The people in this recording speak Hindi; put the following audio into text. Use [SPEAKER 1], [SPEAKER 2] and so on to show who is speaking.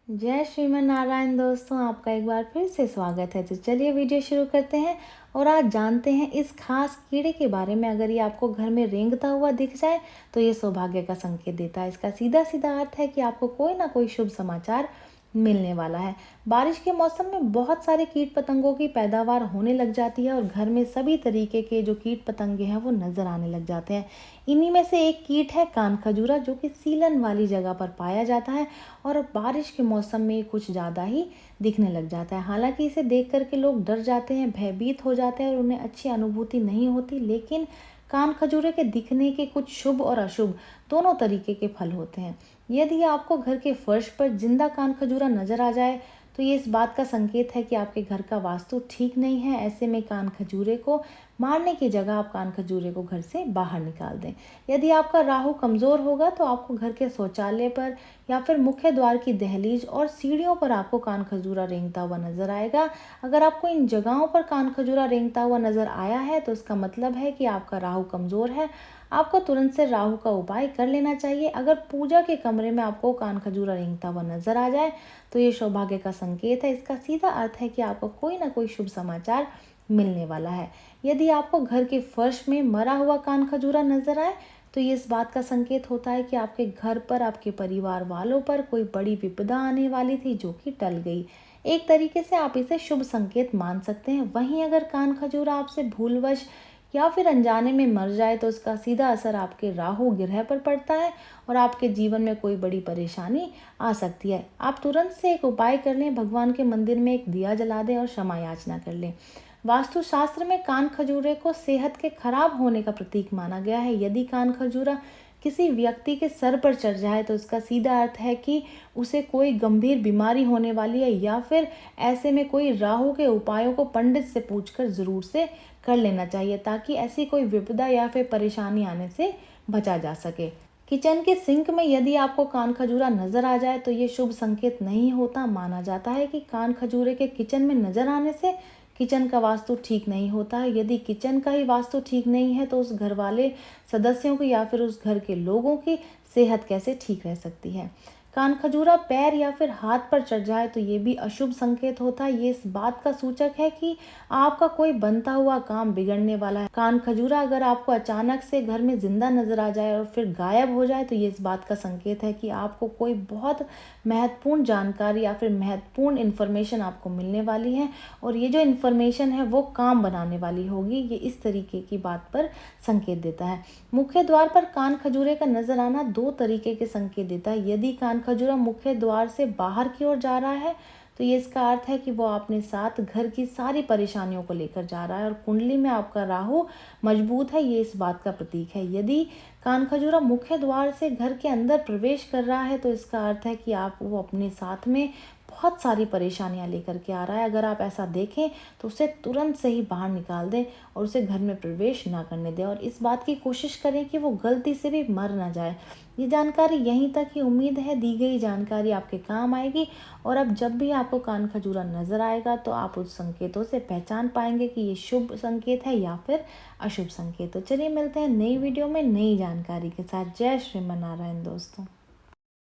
[SPEAKER 1] जय श्रीमन नारायण दोस्तों, आपका एक बार फिर से स्वागत है। तो चलिए वीडियो शुरू करते हैं और आज जानते हैं इस खास कीड़े के बारे में। अगर ये आपको घर में रेंगता हुआ दिख जाए तो ये सौभाग्य का संकेत देता है। इसका सीधा सीधा अर्थ है कि आपको कोई ना कोई शुभ समाचार मिलने वाला है। बारिश के मौसम में बहुत सारे कीट पतंगों की पैदावार होने लग जाती है और घर में सभी तरीके के जो कीट पतंगे हैं वो नजर आने लग जाते हैं। इन्हीं में से एक कीट है कान खजूरा, जो कि सीलन वाली जगह पर पाया जाता है और बारिश के मौसम में कुछ ज़्यादा ही दिखने लग जाता है। हालांकि इसे देख करके लोग डर जाते हैं, भयभीत हो जाते हैं और उन्हें अच्छी अनुभूति नहीं होती, लेकिन कान खजूरे के दिखने के कुछ शुभ और अशुभ दोनों तरीके के फल होते हैं। यदि आपको घर के फर्श पर जिंदा कान खजूरा नजर आ जाए तो ये इस बात का संकेत है कि आपके घर का वास्तु ठीक नहीं है। ऐसे में कान खजूरे को मारने की जगह आप कान खजूरे को घर से बाहर निकाल दें। यदि आपका राहु कमजोर होगा तो आपको घर के शौचालय पर या फिर मुख्य द्वार की दहलीज और सीढ़ियों पर आपको कान खजूरा रेंगता हुआ नजर आएगा। अगर आपको इन जगहों पर कान खजूरा रेंगता हुआ नजर आया है तो इसका मतलब है कि आपका राहु कमजोर है। आपको तुरंत से राहु का उपाय कर लेना चाहिए। अगर पूजा के कमरे में आपको कान खजूरा रेंगता हुआ नजर आ जाए तो ये सौभाग्य का संकेत है। इसका सीधा अर्थ है कि आपको कोई ना कोई शुभ समाचार मिलने वाला है। यदि आपको घर के फर्श में मरा हुआ कान खजूरा नजर आए तो ये इस बात का संकेत होता है कि आपके घर पर, आपके परिवार वालों पर कोई बड़ी विपदा आने वाली थी जो कि टल गई। एक तरीके से आप इसे शुभ संकेत मान सकते हैं। वहीं अगर कान खजूरा आपसे भूलवश या फिर अनजाने में मर जाए तो इसका सीधा असर आपके राहु ग्रह पर पड़ता है और आपके जीवन में कोई बड़ी परेशानी आ सकती है। आप तुरंत से एक उपाय कर लें, भगवान के मंदिर में एक दिया जला दें और क्षमा याचना कर लें। वास्तुशास्त्र में कान खजूरे को सेहत के खराब होने का प्रतीक माना गया है। यदि कान खजूरा किसी व्यक्ति के सर पर चढ़ जाए तो इसका सीधा अर्थ है कि उसे कोई गंभीर बीमारी होने वाली है, या फिर ऐसे में कोई राहु के उपायों को पंडित से पूछकर जरूर से कर लेना चाहिए, ताकि ऐसी कोई विपदा या फिर परेशानी आने से बचा जा सके। किचन के सिंक में यदि आपको कान खजूरा नजर आ जाए तो ये शुभ संकेत नहीं होता। माना जाता है कि कान खजूरे के किचन में नजर आने से किचन का वास्तु ठीक नहीं होता है। यदि किचन का ही वास्तु ठीक नहीं है तो उस घर वाले सदस्यों की या फिर उस घर के लोगों की सेहत कैसे ठीक रह सकती है। कान खजूरा पैर या फिर हाथ पर चढ़ जाए तो ये भी अशुभ संकेत होता है। ये इस बात का सूचक है कि आपका कोई बनता हुआ काम बिगड़ने वाला है। कान खजूरा अगर आपको अचानक से घर में जिंदा नजर आ जाए और फिर गायब हो जाए तो ये इस बात का संकेत है कि आपको कोई बहुत महत्वपूर्ण जानकारी या फिर महत्वपूर्ण इन्फॉर्मेशन आपको मिलने वाली है और ये जो इन्फॉर्मेशन है वो काम बनाने वाली होगी। ये इस तरीके की बात पर संकेत देता है। मुख्य द्वार पर कान खजूरे का नजर आना दो तरीके के संकेत देता है। यदि कान खजूरा मुख्य द्वार से बाहर की ओर जा रहा है तो ये इसका अर्थ है कि वो अपने साथ घर की सारी परेशानियों को लेकर जा रहा है और कुंडली में आपका राहु मजबूत है, ये इस बात का प्रतीक है। यदि कान खजूरा मुख्य द्वार से घर के अंदर प्रवेश कर रहा है तो इसका अर्थ है कि आप वो अपने साथ में बहुत सारी परेशानियां लेकर के आ रहा है। अगर आप ऐसा देखें तो उसे तुरंत से ही बाहर निकाल दें और उसे घर में प्रवेश ना करने दें और इस बात की कोशिश करें कि वो गलती से भी मर ना जाए। ये जानकारी यहीं तक ही। उम्मीद है दी गई जानकारी आपके काम आएगी और अब जब भी आपको कान खजूरा नजर आएगा तो आप उस संकेतों से पहचान पाएंगे कि ये शुभ संकेत है या फिर अशुभ संकेत। तो चलिए मिलते हैं नई वीडियो में नई जानकारी के साथ। जय श्रीमन नारायण दोस्तों।